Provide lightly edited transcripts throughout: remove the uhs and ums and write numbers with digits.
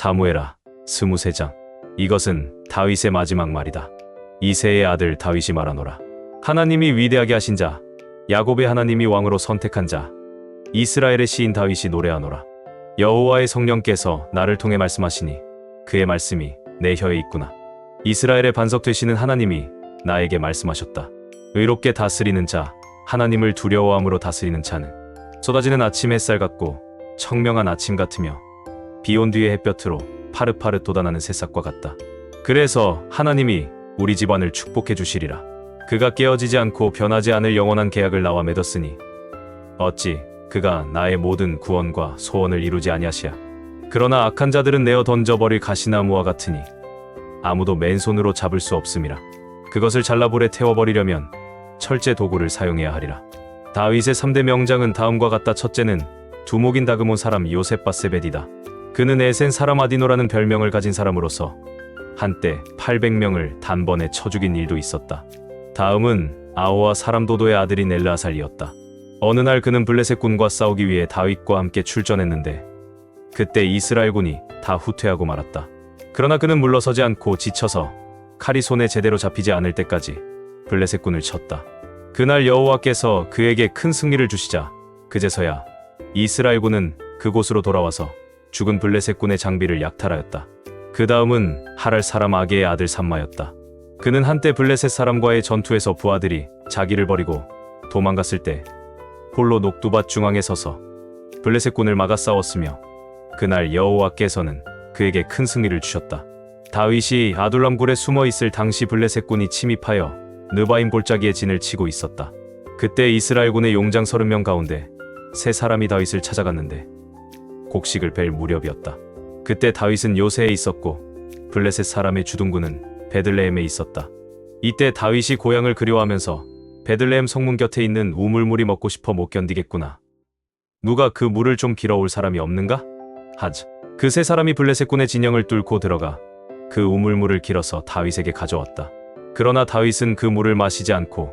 사무엘아 23장. 이것은 다윗의 마지막 말이다. 이새의 아들 다윗이 말하노라. 하나님이 위대하게 하신 자, 야곱의 하나님이 왕으로 선택한 자, 이스라엘의 시인 다윗이 노래하노라. 여호와의 성령께서 나를 통해 말씀하시니 그의 말씀이 내 혀에 있구나. 이스라엘의 반석 되시는 하나님이 나에게 말씀하셨다. 의롭게 다스리는 자, 하나님을 두려워함으로 다스리는 자는 쏟아지는 아침 햇살 같고 청명한 아침 같으며 비온 뒤의 햇볕으로 파릇파릇 돋아나는 새싹과 같다. 그래서 하나님이 우리 집안을 축복해 주시리라. 그가 깨어지지 않고 변하지 않을 영원한 계약을 나와 맺었으니 어찌 그가 나의 모든 구원과 소원을 이루지 아니하시야. 그러나 악한 자들은 내어 던져버릴 가시나무와 같으니 아무도 맨손으로 잡을 수 없음이라. 그것을 잘라 불에 태워버리려면 철제 도구를 사용해야 하리라. 다윗의 3대 명장은 다음과 같다. 첫째는 두목인 다그몬 사람 요셉바세벳이다. 그는 에센 사람 아디노라는 별명을 가진 사람으로서 한때 800명을 단번에 쳐 죽인 일도 있었다. 다음은 아오와 사람 도도의 아들인 엘르아살이었다. 어느 날 그는 블레셋 군과 싸우기 위해 다윗과 함께 출전했는데 그때 이스라엘군이 다 후퇴하고 말았다. 그러나 그는 물러서지 않고 지쳐서 칼이 손에 제대로 잡히지 않을 때까지 블레셋 군을 쳤다. 그날 여호와께서 그에게 큰 승리를 주시자 그제서야 이스라엘군은 그곳으로 돌아와서 죽은 블레셋 군의 장비를 약탈하였다. 그 다음은 하랄 사람 아게의 아들 삼마였다. 그는 한때 블레셋 사람과의 전투에서 부하들이 자기를 버리고 도망갔을 때 홀로 녹두밭 중앙에 서서 블레셋 군을 막아 싸웠으며 그날 여호와께서는 그에게 큰 승리를 주셨다. 다윗이 아둘람 굴에 숨어 있을 당시 블레셋 군이 침입하여 느바임 골짜기에 진을 치고 있었다. 그때 이스라엘 군의 용장 30명 가운데 세 사람이 다윗을 찾아갔는데 곡식을 벨 무렵이었다. 그때 다윗은 요새에 있었고 블레셋 사람의 주둔군은 베들레헴에 있었다. 이때 다윗이 고향을 그리워하면서 베들레헴 성문 곁에 있는 우물물이 먹고 싶어 못 견디겠구나. 누가 그 물을 좀 길어올 사람이 없는가? 하자. 그 세 사람이 블레셋 군의 진영을 뚫고 들어가 그 우물물을 길어서 다윗에게 가져왔다. 그러나 다윗은 그 물을 마시지 않고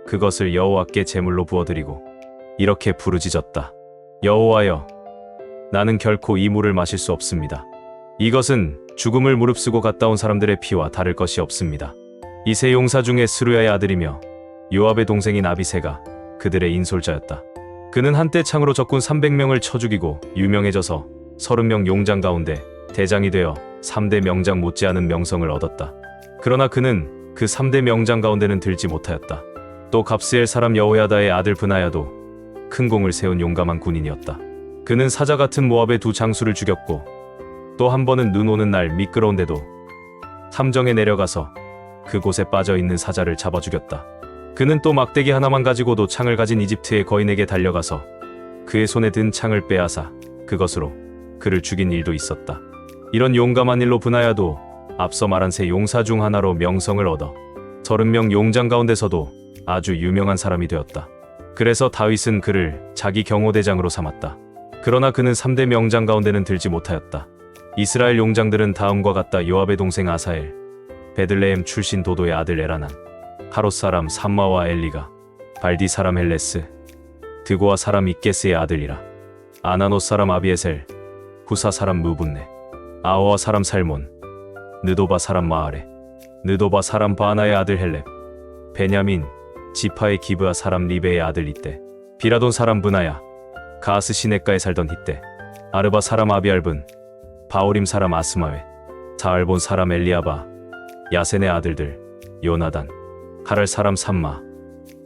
그것을 여호와께 제물로 부어드리고 이렇게 부르짖었다. 여호와여, 나는 결코 이 물을 마실 수 없습니다. 이것은 죽음을 무릅쓰고 갔다 온 사람들의 피와 다를 것이 없습니다. 이 세 용사 중에 스루야의 아들이며 요압의 동생인 아비새가 그들의 인솔자였다. 그는 한때 창으로 적군 300명을 쳐 죽이고 유명해져서 30명 용장 가운데 대장이 되어 3대 명장 못지않은 명성을 얻었다. 그러나 그는 그 3대 명장 가운데는 들지 못하였다. 또 갑스엘 사람 여호야다의 아들 브나야도 큰 공을 세운 용감한 군인이었다. 그는 사자 같은 모압의 두 장수를 죽였고 또 한 번은 눈 오는 날 미끄러운데도 함정에 내려가서 그곳에 빠져있는 사자를 잡아 죽였다. 그는 또 막대기 하나만 가지고도 창을 가진 이집트의 거인에게 달려가서 그의 손에 든 창을 빼앗아 그것으로 그를 죽인 일도 있었다. 이런 용감한 일로 브나야도 앞서 말한 세 용사 중 하나로 명성을 얻어 30명 용장 가운데서도 아주 유명한 사람이 되었다. 그래서 다윗은 그를 자기 경호대장으로 삼았다. 그러나 그는 3대 명장 가운데는 들지 못하였다. 이스라엘 용장들은 다음과 같다. 요압의 동생 아사엘, 베들레헴 출신 도도의 아들 에라난, 하롯 사람 삼마와 엘리가, 발디 사람 헬레스, 드고아 사람 이게스의 아들이라. 아나노 사람 아비에셀, 후사 사람 무분네, 아오아 사람 살몬, 느도바 사람 마아레, 느도바 사람 바나의 아들 헬렙, 베냐민, 지파의 기브아 사람 리베의 아들 이때, 비라돈 사람 브나야, 가스 시내가에 살던 이때, 아르바 사람 아비알분, 바오림 사람 아스마웨, 사알본 사람 엘리아바, 야센의 아들들, 요나단, 하랄 사람 삼마,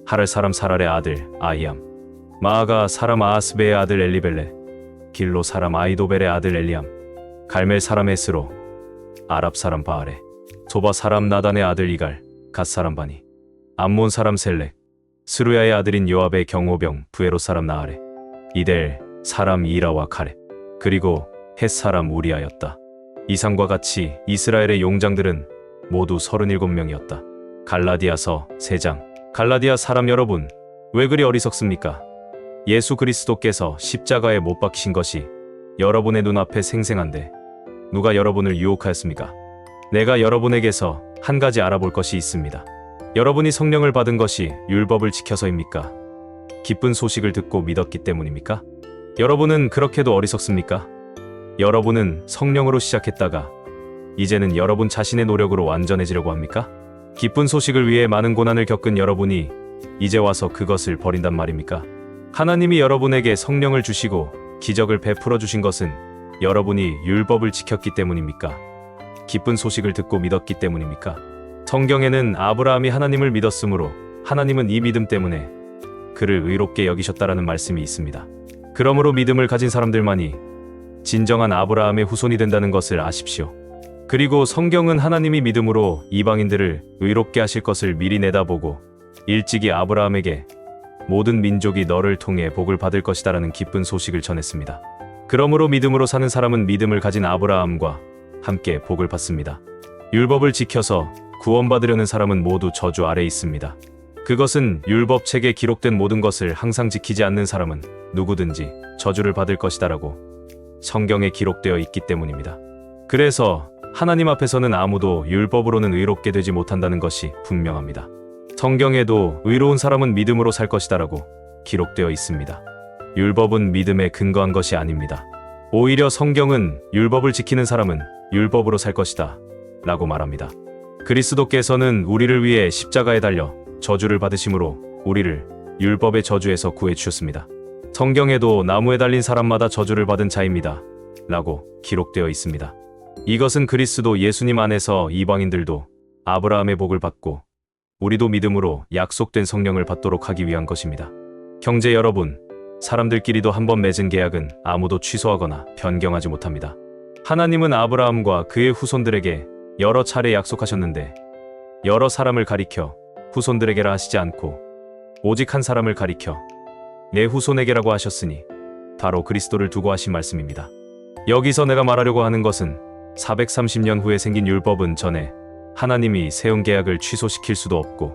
하랄 사람 사랄의 아들 아이암, 마아가 사람 아하스베의 아들 엘리벨레, 길로 사람 아이도벨의 아들 엘리암, 갈멜 사람 에스로, 아랍 사람 바알레, 소바 사람 나단의 아들 이갈, 갓 사람 바니, 암몬 사람 셀렉, 스루야의 아들인 요압의 경호병 부에로 사람 나아레, 이델 사람 이라와 카렙, 그리고 헷 사람 우리아였다. 이상과 같이 이스라엘의 용장들은 모두 37명이었다. 갈라디아서 3장. 갈라디아 사람 여러분, 왜 그리 어리석습니까? 예수 그리스도께서 십자가에 못 박히신 것이 여러분의 눈앞에 생생한데 누가 여러분을 유혹하였습니까? 내가 여러분에게서 한 가지 알아볼 것이 있습니다. 여러분이 성령을 받은 것이 율법을 지켜서입니까? 기쁜 소식을 듣고 믿었기 때문입니까? 여러분은 그렇게도 어리석습니까? 여러분은 성령으로 시작했다가 이제는 여러분 자신의 노력으로 완전해지려고 합니까? 기쁜 소식을 위해 많은 고난을 겪은 여러분이 이제 와서 그것을 버린단 말입니까? 하나님이 여러분에게 성령을 주시고 기적을 베풀어 주신 것은 여러분이 율법을 지켰기 때문입니까? 기쁜 소식을 듣고 믿었기 때문입니까? 성경에는 아브라함이 하나님을 믿었으므로 하나님은 이 믿음 때문에 그를 의롭게 여기셨다라는 말씀이 있습니다. 그러므로 믿음을 가진 사람들만이 진정한 아브라함의 후손이 된다는 것을 아십시오. 그리고 성경은 하나님이 믿음으로 이방인들을 의롭게 하실 것을 미리 내다보고 일찍이 아브라함에게 모든 민족이 너를 통해 복을 받을 것이다라는 기쁜 소식을 전했습니다. 그러므로 믿음으로 사는 사람은 믿음을 가진 아브라함과 함께 복을 받습니다. 율법을 지켜서 구원받으려는 사람은 모두 저주 아래 있습니다. 그것은 율법책에 기록된 모든 것을 항상 지키지 않는 사람은 누구든지 저주를 받을 것이다라고 성경에 기록되어 있기 때문입니다. 그래서 하나님 앞에서는 아무도 율법으로는 의롭게 되지 못한다는 것이 분명합니다. 성경에도 의로운 사람은 믿음으로 살 것이다라고 기록되어 있습니다. 율법은 믿음에 근거한 것이 아닙니다. 오히려 성경은 율법을 지키는 사람은 율법으로 살 것이다 라고 말합니다. 그리스도께서는 우리를 위해 십자가에 달려 저주를 받으심으로 우리를 율법의 저주에서 구해 주셨습니다. 성경에도 나무에 달린 사람마다 저주를 받은 자입니다 라고 기록되어 있습니다. 이것은 그리스도 예수님 안에서 이방인들도 아브라함의 복을 받고 우리도 믿음으로 약속된 성령을 받도록 하기 위한 것입니다. 형제 여러분, 사람들끼리도 한번 맺은 계약은 아무도 취소하거나 변경하지 못합니다. 하나님은 아브라함과 그의 후손들에게 여러 차례 약속하셨는데 여러 사람을 가리켜 후손들에게라 하시지 않고 오직 한 사람을 가리켜 내 후손에게라고 하셨으니 바로 그리스도를 두고 하신 말씀입니다. 여기서 내가 말하려고 하는 것은 430년 후에 생긴 율법은 전에 하나님이 세운 계약을 취소시킬 수도 없고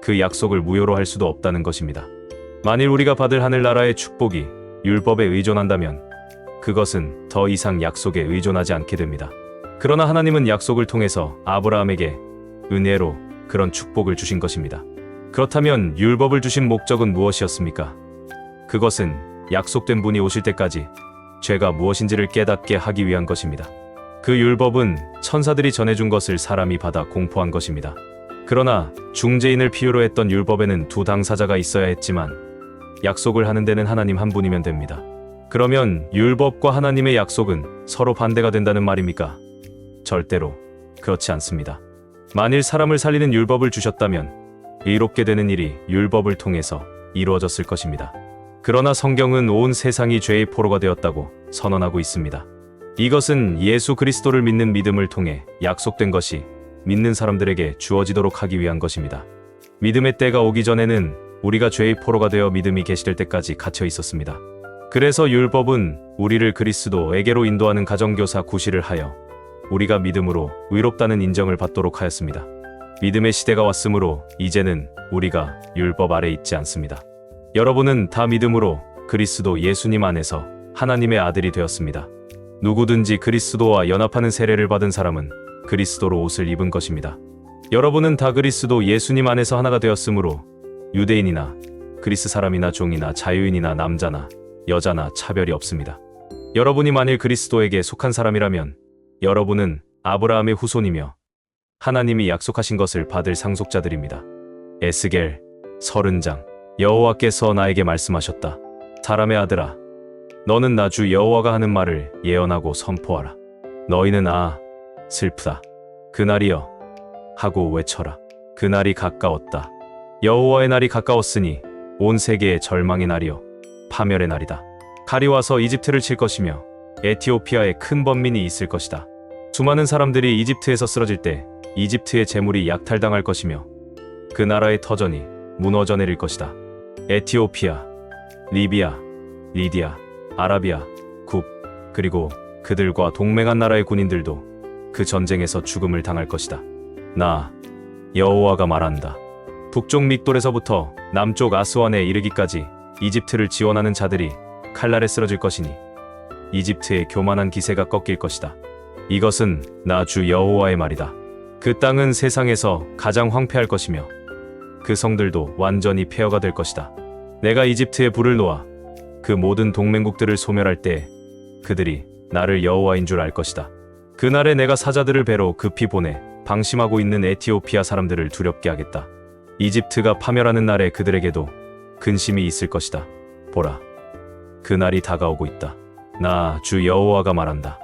그 약속을 무효로 할 수도 없다는 것입니다. 만일 우리가 받을 하늘나라의 축복이 율법에 의존한다면 그것은 더 이상 약속에 의존하지 않게 됩니다. 그러나 하나님은 약속을 통해서 아브라함에게 은혜로 그런 축복을 주신 것입니다. 그렇다면 율법을 주신 목적은 무엇이었습니까? 그것은 약속된 분이 오실 때까지 죄가 무엇인지를 깨닫게 하기 위한 것입니다. 그 율법은 천사들이 전해준 것을 사람이 받아 공포한 것입니다. 그러나 중재인을 필요로 했던 율법에는 두 당사자가 있어야 했지만 약속을 하는 데는 하나님 한 분이면 됩니다. 그러면 율법과 하나님의 약속은 서로 반대가 된다는 말입니까? 절대로 그렇지 않습니다. 만일 사람을 살리는 율법을 주셨다면 의롭게 되는 일이 율법을 통해서 이루어졌을 것입니다. 그러나 성경은 온 세상이 죄의 포로가 되었다고 선언하고 있습니다. 이것은 예수 그리스도를 믿는 믿음을 통해 약속된 것이 믿는 사람들에게 주어지도록 하기 위한 것입니다. 믿음의 때가 오기 전에는 우리가 죄의 포로가 되어 믿음이 계시될 때까지 갇혀 있었습니다. 그래서 율법은 우리를 그리스도에게로 인도하는 가정교사 구실을 하여 우리가 믿음으로 의롭다는 인정을 받도록 하였습니다. 믿음의 시대가 왔으므로 이제는 우리가 율법 아래 있지 않습니다. 여러분은 다 믿음으로 그리스도 예수님 안에서 하나님의 아들이 되었습니다. 누구든지 그리스도와 연합하는 세례를 받은 사람은 그리스도로 옷을 입은 것입니다. 여러분은 다 그리스도 예수님 안에서 하나가 되었으므로 유대인이나 그리스 사람이나 종이나 자유인이나 남자나 여자나 차별이 없습니다. 여러분이 만일 그리스도에게 속한 사람이라면 여러분은 아브라함의 후손이며 하나님이 약속하신 것을 받을 상속자들입니다. 에스겔 30장. 여호와께서 나에게 말씀하셨다. 사람의 아들아, 너는 나 주 여호와가 하는 말을 예언하고 선포하라. 너희는 슬프다. 그날이여 하고 외쳐라. 그날이 가까웠다. 여호와의 날이 가까웠으니 온 세계의 절망의 날이여 파멸의 날이다. 칼이 와서 이집트를 칠 것이며 에티오피아에 큰 번민이 있을 것이다. 수많은 사람들이 이집트에서 쓰러질 때 이집트의 재물이 약탈당할 것이며 그 나라의 터전이 무너져 내릴 것이다. 에티오피아, 리비아, 리디아, 아라비아, 굽, 그리고 그들과 동맹한 나라의 군인들도 그 전쟁에서 죽음을 당할 것이다. 나 여호와가 말한다. 북쪽 믹돌에서부터 남쪽 아스완에 이르기까지 이집트를 지원하는 자들이 칼날에 쓰러질 것이니 이집트의 교만한 기세가 꺾일 것이다. 이것은 나 주 여호와의 말이다. 그 땅은 세상에서 가장 황폐할 것이며 그 성들도 완전히 폐허가 될 것이다. 내가 이집트에 불을 놓아 그 모든 동맹국들을 소멸할 때 그들이 나를 여호와인 줄 알 것이다. 그날에 내가 사자들을 배로 급히 보내 방심하고 있는 에티오피아 사람들을 두렵게 하겠다. 이집트가 파멸하는 날에 그들에게도 근심이 있을 것이다. 보라, 그날이 다가오고 있다. 나 주 여호와가 말한다.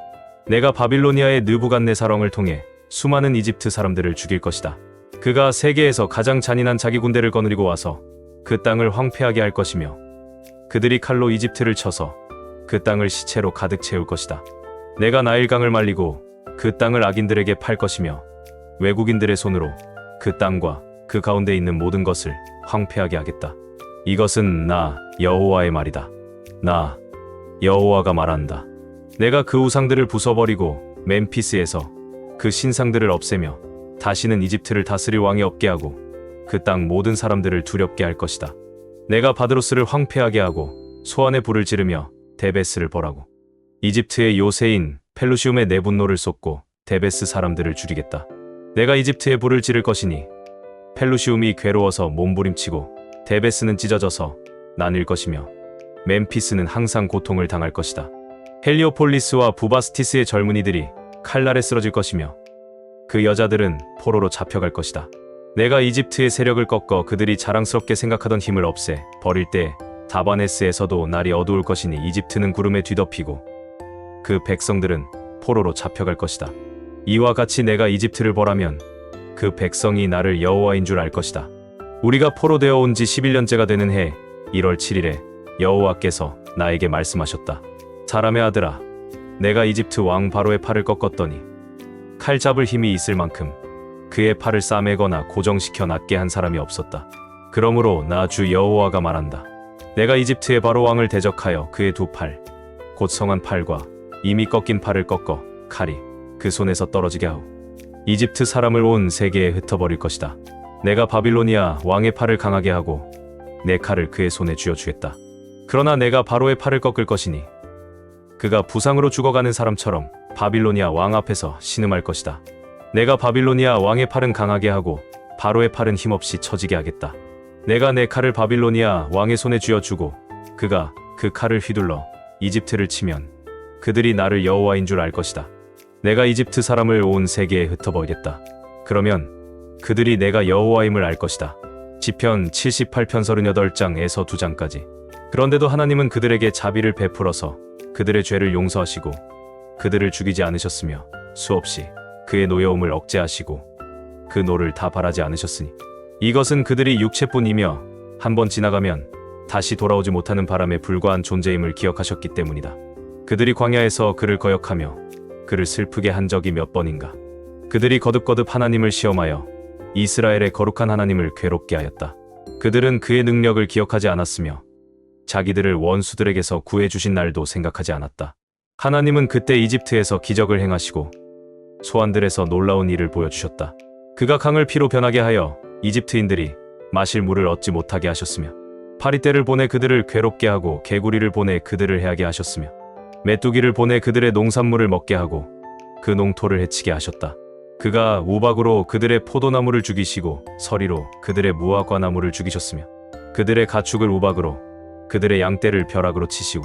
내가 바빌로니아의 느부갓네살왕을 통해 수많은 이집트 사람들을 죽일 것이다. 그가 세계에서 가장 잔인한 자기 군대를 거느리고 와서 그 땅을 황폐하게 할 것이며 그들이 칼로 이집트를 쳐서 그 땅을 시체로 가득 채울 것이다. 내가 나일강을 말리고 그 땅을 악인들에게 팔 것이며 외국인들의 손으로 그 땅과 그 가운데 있는 모든 것을 황폐하게 하겠다. 이것은 나 여호와의 말이다. 나 여호와가 말한다. 내가 그 우상들을 부숴버리고 멤피스에서 그 신상들을 없애며 다시는 이집트를 다스릴 왕이 없게 하고 그 땅 모든 사람들을 두렵게 할 것이다. 내가 바드로스를 황폐하게 하고 소환의 불을 지르며 데베스를 벌하고 이집트의 요새인 펠루시움에 내 분노를 쏟고 데베스 사람들을 죽이겠다. 내가 이집트에 불을 지를 것이니 펠루시움이 괴로워서 몸부림치고 데베스는 찢어져서 나뉠 것이며 멤피스는 항상 고통을 당할 것이다. 헬리오폴리스와 부바스티스의 젊은이들이 칼날에 쓰러질 것이며 그 여자들은 포로로 잡혀갈 것이다. 내가 이집트의 세력을 꺾어 그들이 자랑스럽게 생각하던 힘을 없애 버릴 때 다바네스에서도 날이 어두울 것이니 이집트는 구름에 뒤덮이고 그 백성들은 포로로 잡혀갈 것이다. 이와 같이 내가 이집트를 벌하면 그 백성이 나를 여호와인 줄 알 것이다. 우리가 포로되어 온 지 11년째가 되는 해 1월 7일에 여호와께서 나에게 말씀하셨다. 사람의 아들아, 내가 이집트 왕 바로의 팔을 꺾었더니 칼 잡을 힘이 있을 만큼 그의 팔을 싸매거나 고정시켜 낫게 한 사람이 없었다. 그러므로 나 주 여호와가 말한다. 내가 이집트의 바로 왕을 대적하여 그의 두 팔, 곧 성한 팔과 이미 꺾인 팔을 꺾어 칼이 그 손에서 떨어지게 하오. 이집트 사람을 온 세계에 흩어버릴 것이다. 내가 바빌로니아 왕의 팔을 강하게 하고 내 칼을 그의 손에 쥐어주겠다. 그러나 내가 바로의 팔을 꺾을 것이니 그가 부상으로 죽어가는 사람처럼 바빌로니아 왕 앞에서 신음할 것이다. 내가 바빌로니아 왕의 팔은 강하게 하고 바로의 팔은 힘없이 처지게 하겠다. 내가 내 칼을 바빌로니아 왕의 손에 쥐어주고 그가 그 칼을 휘둘러 이집트를 치면 그들이 나를 여호와인 줄 알 것이다. 내가 이집트 사람을 온 세계에 흩어버리겠다. 그러면 그들이 내가 여호와임을 알 것이다. 시편 78편 38장에서 2장까지. 그런데도 하나님은 그들에게 자비를 베풀어서 그들의 죄를 용서하시고 그들을 죽이지 않으셨으며 수없이 그의 노여움을 억제하시고 그 노를 다 바라지 않으셨으니 이것은 그들이 육체뿐이며 한번 지나가면 다시 돌아오지 못하는 바람에 불과한 존재임을 기억하셨기 때문이다. 그들이 광야에서 그를 거역하며 그를 슬프게 한 적이 몇 번인가. 그들이 거듭거듭 하나님을 시험하여 이스라엘의 거룩한 하나님을 괴롭게 하였다. 그들은 그의 능력을 기억하지 않았으며 자기들을 원수들에게서 구해주신 날도 생각하지 않았다. 하나님은 그때 이집트에서 기적을 행하시고 소환들에서 놀라운 일을 보여주셨다. 그가 강을 피로 변하게 하여 이집트인들이 마실 물을 얻지 못하게 하셨으며 파리떼를 보내 그들을 괴롭게 하고 개구리를 보내 그들을 해하게 하셨으며 메뚜기를 보내 그들의 농산물을 먹게 하고 그 농토를 해치게 하셨다. 그가 우박으로 그들의 포도나무를 죽이시고 서리로 그들의 무화과나무를 죽이셨으며 그들의 가축을 우박으로 그들의 양떼를 벼락으로 치시고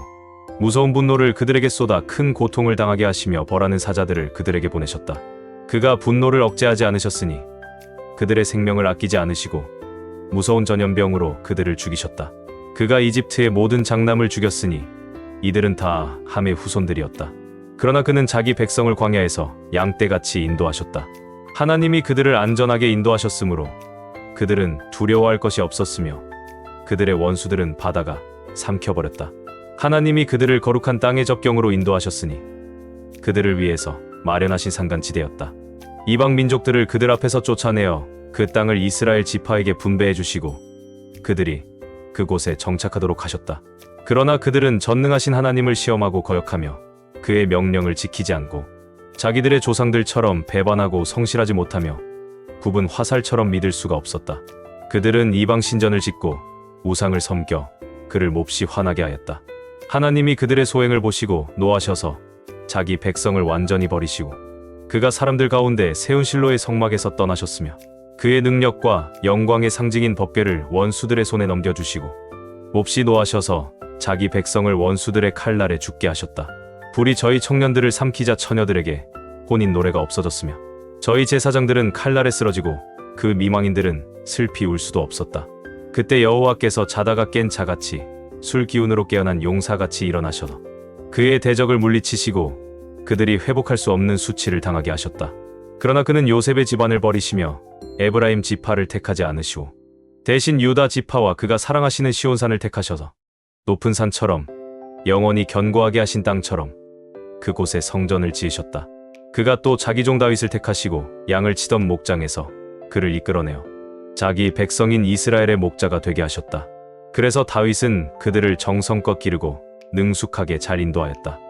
무서운 분노를 그들에게 쏟아 큰 고통을 당하게 하시며 벌하는 사자들을 그들에게 보내셨다. 그가 분노를 억제하지 않으셨으니 그들의 생명을 아끼지 않으시고 무서운 전염병으로 그들을 죽이셨다. 그가 이집트의 모든 장남을 죽였으니 이들은 다 함의 후손들이었다. 그러나 그는 자기 백성을 광야에서 양떼같이 인도하셨다. 하나님이 그들을 안전하게 인도하셨으므로 그들은 두려워할 것이 없었으며 그들의 원수들은 바다가 삼켜버렸다. 하나님이 그들을 거룩한 땅의 접경으로 인도하셨으니 그들을 위해서 마련하신 산간지대였다. 이방 민족들을 그들 앞에서 쫓아내어 그 땅을 이스라엘 지파에게 분배해 주시고 그들이 그곳에 정착하도록 하셨다. 그러나 그들은 전능하신 하나님을 시험하고 거역하며 그의 명령을 지키지 않고 자기들의 조상들처럼 배반하고 성실하지 못하며 굽은 화살처럼 믿을 수가 없었다. 그들은 이방 신전을 짓고 우상을 섬겨 그를 몹시 화나게 하였다. 하나님이 그들의 소행을 보시고 노하셔서 자기 백성을 완전히 버리시고 그가 사람들 가운데 세운 실로의 성막에서 떠나셨으며 그의 능력과 영광의 상징인 법궤를 원수들의 손에 넘겨주시고 몹시 노하셔서 자기 백성을 원수들의 칼날에 죽게 하셨다. 불이 저희 청년들을 삼키자 처녀들에게 혼인 노래가 없어졌으며 저희 제사장들은 칼날에 쓰러지고 그 미망인들은 슬피 울 수도 없었다. 그때 여호와께서 자다가 깬 자같이 술 기운으로 깨어난 용사같이 일어나셔서 그의 대적을 물리치시고 그들이 회복할 수 없는 수치를 당하게 하셨다. 그러나 그는 요셉의 집안을 버리시며 에브라임 지파를 택하지 않으시오. 대신 유다 지파와 그가 사랑하시는 시온산을 택하셔서 높은 산처럼 영원히 견고하게 하신 땅처럼 그곳에 성전을 지으셨다. 그가 또 자기 종 다윗을 택하시고 양을 치던 목장에서 그를 이끌어내어 자기 백성인 이스라엘의 목자가 되게 하셨다. 그래서 다윗은 그들을 정성껏 기르고 능숙하게 잘 인도하였다.